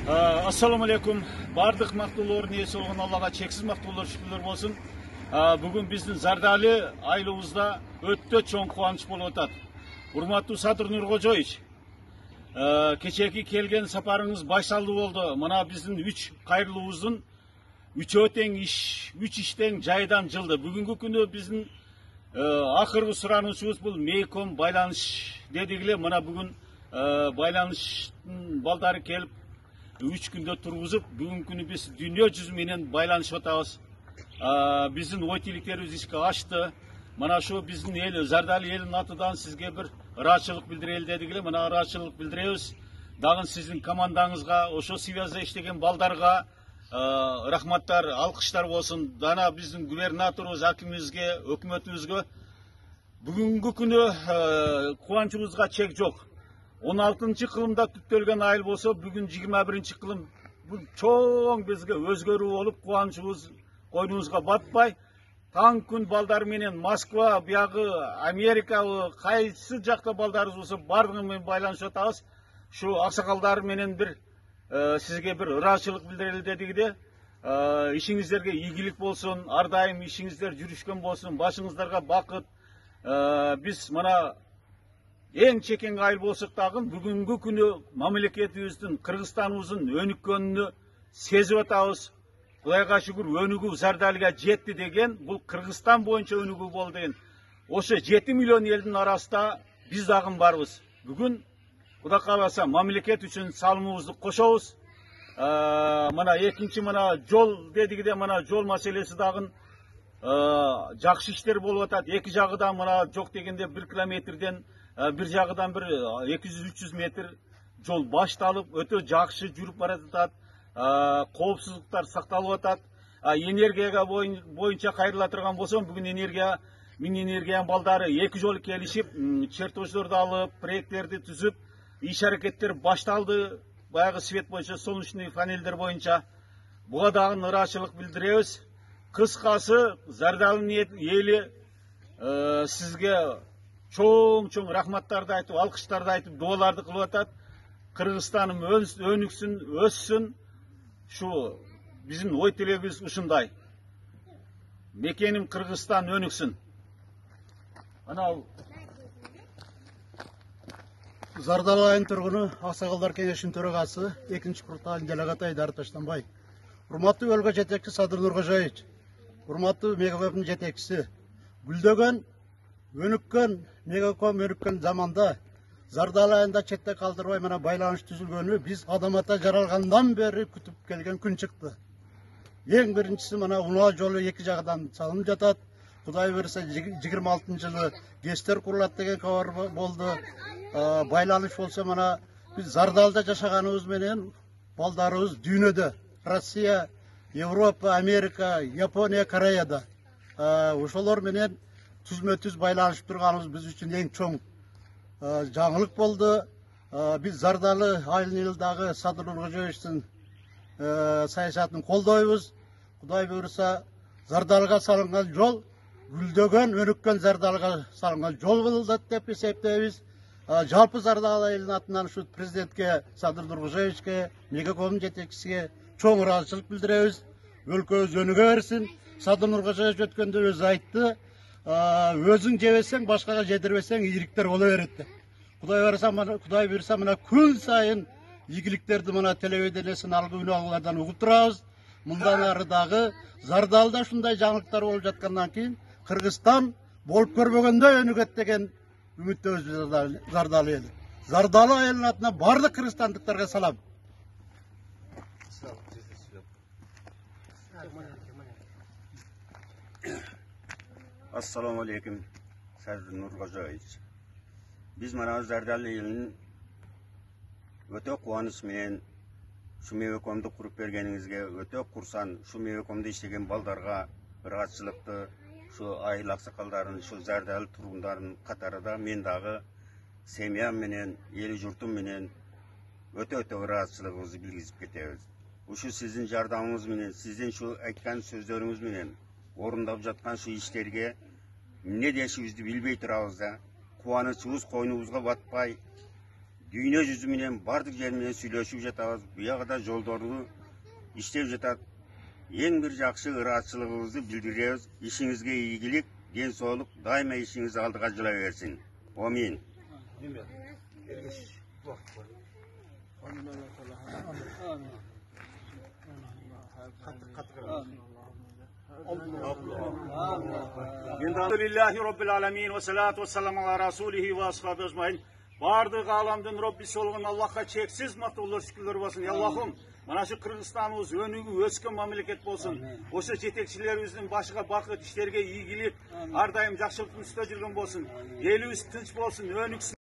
Assalamu alaikum. Бардық мақтаулар ниесі болған Аллаға чексіз мақтаулар шүкірлер болсын. Бүгін біздің Зардали айлыбызда өтті чоң қуаныш болып отады. Урматтуу Садыр Нуркожоевич, кечеки келген сапарыңыз байсалды болды. Мына біздің 3 кайрылуубуздун үч иштен жайдан жылды. Бүгүнкү күнү биздин акыркы суранычыбыз бул мейком байланыш дедигиле. Мына бүгүн байланыштын балдары келип 3 күндө тургузуп, бүгүнкү күнү биз дүйнө жүзү менен байланышып атабыз. Биздин ой тиликтерибиз ишке ашты. Мына ошо биздин эл, Зардали элинин атынан сизге бир ыраачылык билдирели дедигиле. Мына ыраачылык билдиребиз. Дагы сиздин командаңызга, ошо связда иштеген балдарга рахматтар, алкыштар болсун. Дана биздин губернаторубуз, акимибизге, өкмөтүбүзгө бүгүнкү күнү кубанычыбызга чек жок. 16-cı kılımda tüttölgen ayıl bolsa, bugün 21-ci kılım bu çoğun bizge özgörü olup kuançыбыз koynumuzga batpay. Taң күн балдар менен Москва, бияғы Америка, кайсы жакта балдарыбыз болсо бардыгы менен байланышып атабыз. Şu аксакалдар менен бир сизге бир ыраачылык билдирели дедигиде. Ишиңиздерге ийгилик болсун, ар дайым ишиңиздер жүрүшкөн болсун, башыңыздарга бакыт. Биз мына эң чекең айыл болсок дагы бүгүнкү күнү мамлекетибиздин, Кыргызстаныбыздын өнүккөнүнү сезип атабыз. Кудайга шүгүр өнүгүү Зардалига жетти деген, бул Кыргызстан боюнча өнүгүү болду деген. Ошо 7 миллион элдин арасында биз дагы барбыз. Бүгүн Кудай кааласа мамлекет үчүн салымыбызды кошобуз. Мына экинчи мына жол дедигиде, мына жол маселеси дагы жакшы иштер болуп атат. Эки жагыдан мына жок дегенде 1 километрден bir жагыдан bir 200-300 метр жол башталып, өтө жакшы жүрүп баратат. Коопсуздуктар сакталып атат. Энергияга боюнча кайрыла турган болсом, бүгүн энергия, Минэнергиянын балдары 2 жолу келишип, чертождорду алып, проекттерди түзүп, иш-аракеттер башталды. Баягы свет боюнча, солнечный панелдер боюнча. Буга дагы ыраачылык билдиребиз. Кыскасы, Зардалинин эли сизге çoğun rahmattарды айтып, алкыштарды айтып, дуаларды кылып атат. Кыргызстаным өнүксүн, өссүн. Şu биздин ой тилегибиз ушундай. Мекеним Кыргызстан өнүксүн. Анау Зардали айылынын тургуну, Аксакалдар кеңешинин төрагасы, 2-курултайдын делегаты Айдар Таштанбай. Урматтуу өлкө жетекчиси Садыр Нуркожоевич, урматтуу мегакомдун жетекчиси, гүлдөгөн өнүккөн, мегаком өнүккөн заманда Зардали айылында четте калтырбай мына байланыш түзүлгөнү биз адамата жаралгандан бери күтүп келген күн чыкты. Эң биринчиси мына унаа жолу эки жагынан салынып жатат. Кудай буйруса 26-жылы ГЭСтер курулат деген кабар болду. Байланыш болсо мына биз Зардалда жашаганыбыз менен балдарыбыз дүйнөдө, Россия, Европа, Америка, Япония, Кореяда. Ошолор менен түзмө-түз байланышып турганыбыз биз үчүн эң чоң жаңылык болду. Биз Зардали айылындагы Садыр Нуркожоевичтин саясатын колдойбуз. Кудай буйруса Зардалыга салынган жол гүлдөгөн, өнүккөн Зардалыга салынган жол болот деп эсептейбиз. Жалпы Зардали айылынын атынан ушу президентке, Садыр Нуркожоевичке, мегакомдун жетекчисине чоң ыраачылык билдиребиз. Өлкөбүз өнүгө берсин. Садыр Нуркожоевич өткөндө өзү айтты. Өзүң жебесең, башкага жедирбесең, ийгиликтер боло берет деп. Кудай буйруса мына күн сайын ийгиликтерди мына телевидениесин алгы үналардан угуп турабыз. Мындан ары дагы Зардалда ушундай жаңылыктар болуп жаткандан кийин Кыргызстан болуп көрбөгөндөй өнүгөт деген үмүттөбүз Зардали эли. Зардали айылынын атынан бардык кыргызстандыктарга салам. Assalamu alaikum, Sardar Nurkожоевич. Biz mana Zardali elinin öte kuanıç menen şu mevakomdu kurup bergeningizge öte kursan, şu mevakomda işlegen baldarga ırgatçılıkты, şu ayıl aksakalların, şu Zardali turgunların katarıda men dagı semyam menen, eli jurtum menen öte ırgatçılığınızı bilgizip ketebиз. Uşu sizin jardamыңыз menen, sizin şu aytkan sözlөрүңүз menen орындап жаткан şu иштерге эмне дешибизди билбей турабыз да. Кубанычыбыз койнубузга батпай, Dünya жүзү менен бардык жер менен сүйлөшүп жатабыз. Буяга да жолдорду иштеп жатат. Эң бир жакшы ыраатчылыгыбызды билдиребиз. Ишиңизге ийгилик, ден соолук, дайыма ишиңиз алдыга жыла берсин. Амин. Elhamdülillahi Rabbil alemin ve salatu ve selamu ala rasulihi ve ashabi ecmaîn. Bardıq alamdın Rabbisi olgun Allah'a çeksiz matullar şükürler olsun. Ya Allah'ım, mana şu Kırgızstanımız önügü ösken memleket bolsun. Oşo jetekçilerimizin başka bakıt işlerge iyigilik, her daim jakşılıktın üstüne жүрген bolsun. Elimiz tinç bolsun, önüksün.